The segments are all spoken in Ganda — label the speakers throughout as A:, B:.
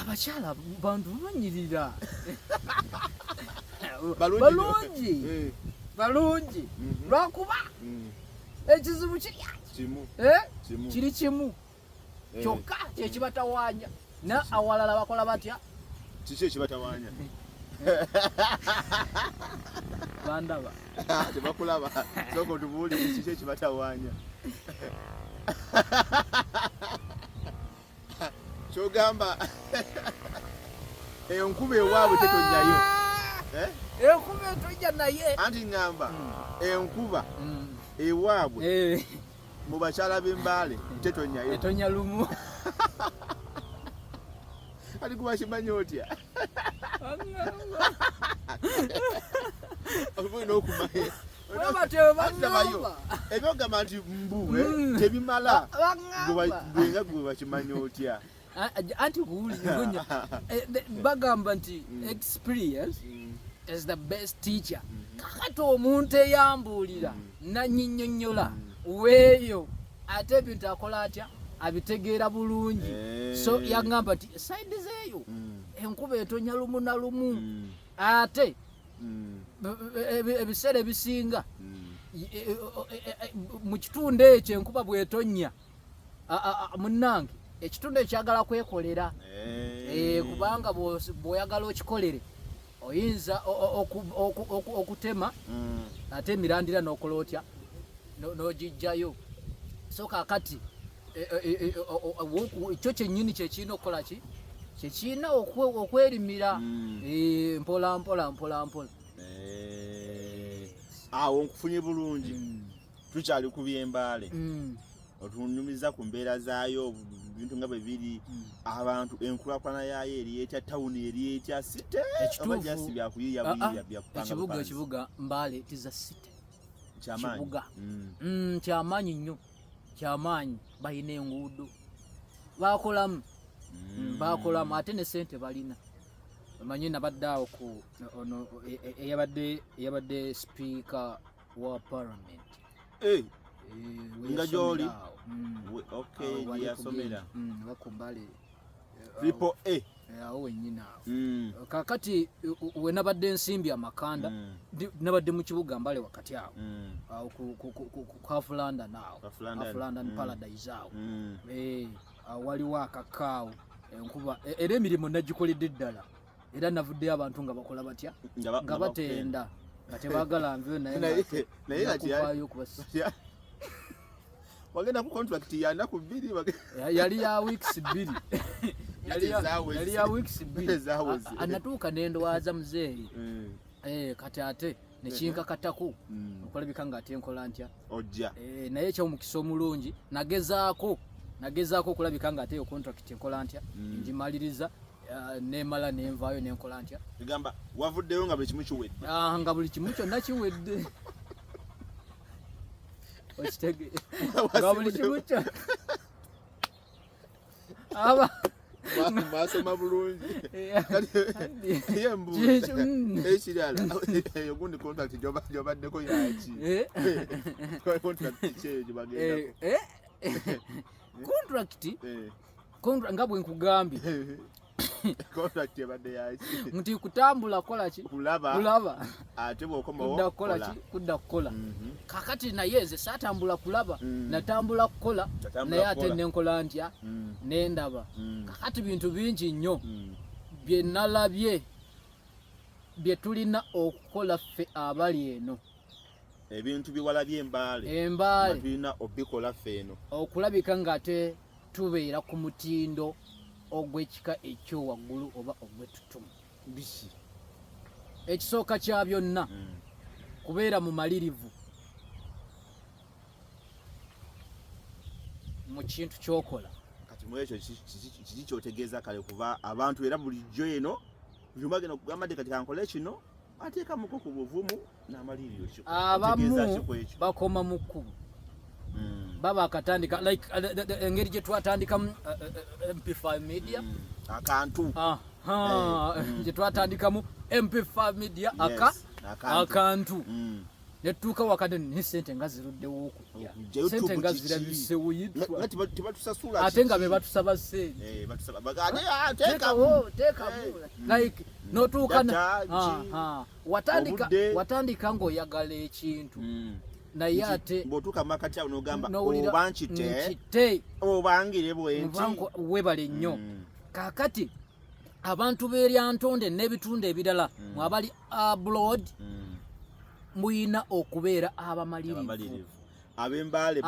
A: abakyala bantu banyirira balungi lwakuba ekizibu kiri kimu kyokka kyekibatawaanya na awalala bakola batya
B: kiki ekibatawaanya
A: bandaba
B: tebakulaba sooka otubuulire kiki ekibatawaanya kyogamba enkuba ewaabwe tetonnyayo
A: enkuba etojja naye
B: anti ŋŋamba enkuba ewaabwe mu bakyala b'embaale tetonnyayo
A: etonya lumu
B: ati kuba kimanyi otya olina okumanyi ebyogamba nti mbu tebimala gwenga gwe bakimanyi otya
A: anti kuwulira bagamba nti experience is the best teacher. Kakati omuntu eyambuulira nannyinnyonnyola weeyo ate ebintu akola atya abitegeera bulungi. So yagamba nti saidi zeeyo enkuba etonya lumu na lumu ate ebiseera ebisinga mu kitundu ekyo enkuba bw'etonya munnange ekitundu ekyagala kwekolera kubanga bw'oyagala okikolere oyinza okutema ate emirandira n'okola otya n'ogijjayo. So kaakati ekyo kyennyini kyekirina okukola ki kyekirina okwerimira mpola mpola mpola mpola.
B: Awo nkufunye bulungi tukyali ku by'embaale otunyumiza ku mbeera zaayo bintu nga bwe biri abantu enkulaakulana yaayo eri etya tawuni eri etya site oba jasi byakuyiya buyiya byakupanga
A: ekibuga Mbale tiza site
B: kyamaanyi
A: kyamaanyi nnyo kyamaanyi balina enguudo bakolamu ate ne sente balina omanyi nabadde awo ku ono eyabadde speaker wa parliament
B: nga gy'oli yasomera
A: bakumbale
B: triple A
A: awo wennyina awo kakati we nabadde ensimbi amakanda nabadde mu kibuga Mbale wakati awo awo ku Half London awo Half London Paradise awo waliwo akakaawo enkuba era emirimu nagikoledde ddala era navuddeyo abantu nga bakola batya nga batenda nga tebaagala nveyo naye kuvayo kubasa wagenda ku contract ya naku 2 yali ya weeks 2 yali ya weeks 2 anatuuka nendowaaza muzeeyi kati ate nekinkakataku okulabika nga ate nkola ntya
B: ojja
A: naye ekyomukisa omulungi nagezaako okulabika nga ate yo contract enkola ntya ngimaliriza nemala nenvaayo nenkola ntya
B: egamba wavuddeyo nga buli kimu kiwedde
A: nga buli kimu kyonna kiwedde okitege nga buli kimu kyo aba
B: basoma bulungi ekirala ogundi contract gyobaddeko yaki contract kyeyo gyebagendako
A: contract nga bwe nkugambye
B: contract ebadde yaki
A: nti kutambula kola ki kulaba
B: ate bw'okomawo
A: kudda kukola kakati naye nze saatambula kulaba natambula kukola naye ate nenkola ntya nendaba kakati bintu bingi nnyo bye nalabye bye tulina okukola ffe abali eno
B: ebintu biwalabye embaale tulina obikola ffe eno
A: okulabika nga ate tubeera ku mutindo ogw'ekika ekyowaggulu oba ogw'ettutumu
B: biki
A: ekisooka kya byonna kubeera mumalirivu mu kintu kyokola.
B: Kati mu ekyo kiki kyotegeeza kale kuba abantu era bulijjo eno byumagenda okugamba nti kati kankole kino ateekamuko ku buvumu n'amaliriro
A: abamu bakoma mu kkubo baba akatandika like engeri gye twatandikamu MP5 media
B: akantu
A: gye twatandikamu MP5 media akantu netuuka wakati ni sente nga ziruddewo okujja sente nga zirabisewo yitwa
B: tibatusasula
A: ate nga be batusaba sente teekawo like notuuka watandika ng'oyagala ekintu naye ate
B: bw'otuuka mu makati awo n'ogamba oba nkite obangire bwenti
A: webale nnyo kaakati abantu b'eryantonde n'ebitundu ebirala mwabali abroad muyina okubeera abamalirivu
B: ab'embaale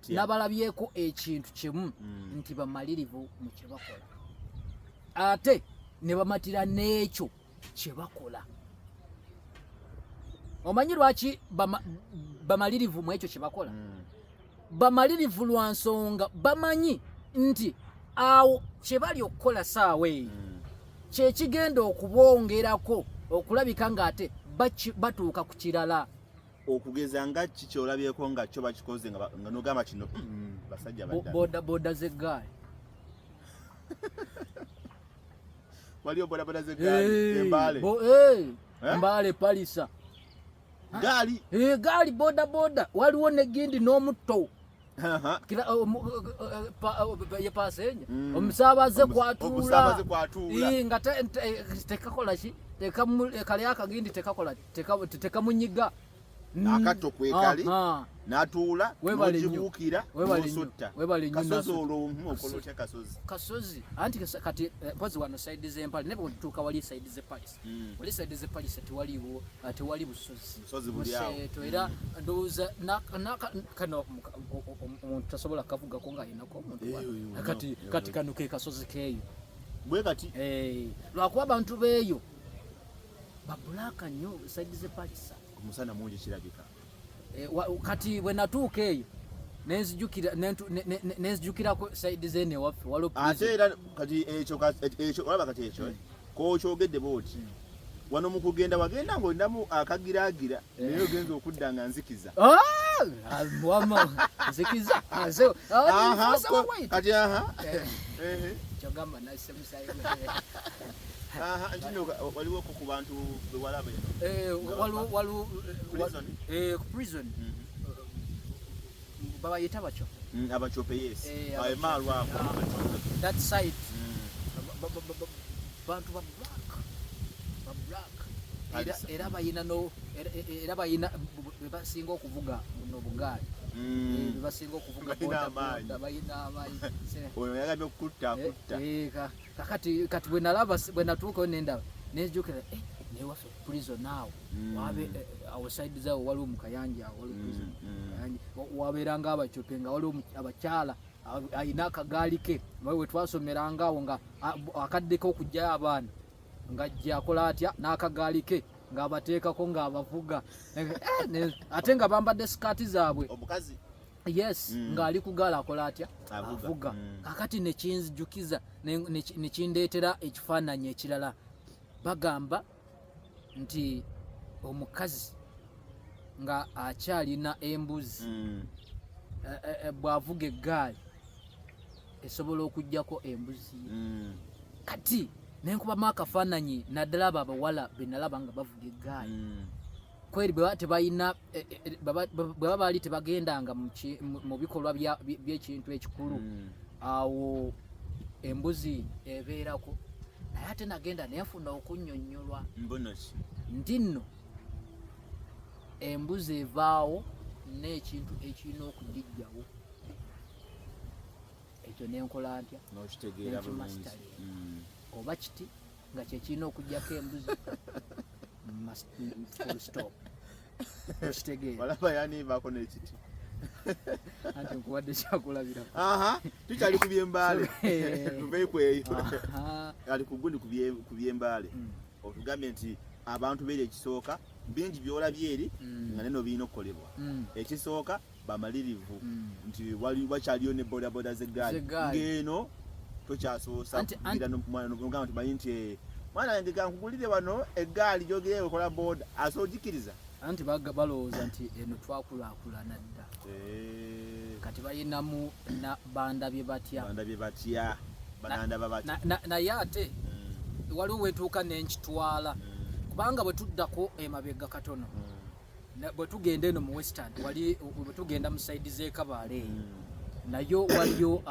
A: nabalabyeko ekintu kimu nti bamalirivu mu kye bakola ate ne bamatira n'ekyo kye bakola. Omanyi lwaki bamalirivu mu ekyo kye bakola? Bamalirivu lwa nsonga bamanyi nti awo kye bali okukola saawa eyo kye kigenda okubongerako okulabika ng'ate batuuka ku kirala.
B: Okugeza nga kikyolabyeko nga kyo bakikoze nga n'ogamba kino basajja
A: boda z'eggaali.
B: Waliyo boda z'eggaali embaale
A: Mbale Palisa
B: gaali
A: boda waliwo negindi n'omutto yepasenja omusaabaze kwatuula nga tekakola ki kali akagindi tekamunyiga
B: akato kwekali natuula n'okibuukira n'osutta kasozi olw'omu okola otya
A: kasozi anti kati mpozi wano saidi z'empale ne bw'otuuka wali saidi z'epalisa wali saidi z'epalisa tewali busozi
B: buli awo
A: era ndowooza kano omuntu tasobola kavugako ng'ayinako omuntu kati kano ke kasozi keeyo
B: bwe kati
A: lwakuba abantu beeyo babulaka nnyo saidi z'epalisa
B: omusana mungi kirabika
A: kati bwe natuuka eyo nenzijukirako saidi zene waffe
B: ate era kati ekyo olaba kati ekyo kokyogedde booti wano mu kugenda wagenda ng'olinamu akagiraagira naye ogenza okudda nga nzikiza
A: nzikiza
B: kati
A: kyogamba nasemusayi
B: waliwo ku bantu bewalaba
A: prison babayita
B: abacope yes emaalwako
A: that side bantu ba black era bayina bebasinga okuvuga buno bugaali bebasinga okuvuga bayina amaanyi
B: oyo yagambye okutta
A: kakati bwe natuukayo nendaba nezijukira newaffe prison awo wabe awo side zaawo waliwo mu kayanja waliwo prison wabeeranga abacope nga waliwo abakyala ayina akagaali ke we twasomeranga awo nga akaddeko okujjayo abaana ng'ajja akola atya n'akagaali ke ng'abateekako ng'abavuga ate nga bambadde sikaati zaabwe
B: omukazi
A: yes ng'ali ku gaali akola atya avuga kakati nekinzijukiza nekindeetera ekifaananyi ekirala bagamba nti omukazi nga akyalina embuzi bw'avuga eggaali esobola okuggyako embuzi kati nenkubamu akafaananyi naddala abo abawala be nalaba nga bavuga eggaali kweri bwe baba baali tebagendanga mu bikolwa by'ekintu ekikulu awo embuzi ebeerako naye ate nagenda nenfuna okunnyonnyolwa nti nno embuzi evaawo n'ekintu ekirina okugijjawo ekyo nenkola ntya oba kiti nga kyekirina okuggyako embuzi
B: walaba yanivaako n'ekiti
A: anti nkuwadde kyakulabira
B: tukyali ku byembaale tuveekweyo ali ku gundi ku byembaale otugambye nti abantu beeri ekisooka bingi byolabye eri nga neno birina okukolebwa ekisooka bamalirivu nti wakyaliyo ne bodaboda z'eggaali ng'eno tokyasoosa mugamba tumanyi nti mwana wange kankugulire wano eggaali gyogere okola boda asoogikiriza
A: anti balowooza nti eno twakulaakulana dda kati bayinamu bandabye batya naye ate waliwo wetuuka nenkitwala kubanga bwe tuddako emabega katono bwe tugenda eno mu Western wali bwe tugenda mu side ze Kabale nayo waliyo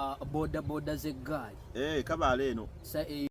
A: boda z'eggaali
B: Kabale eno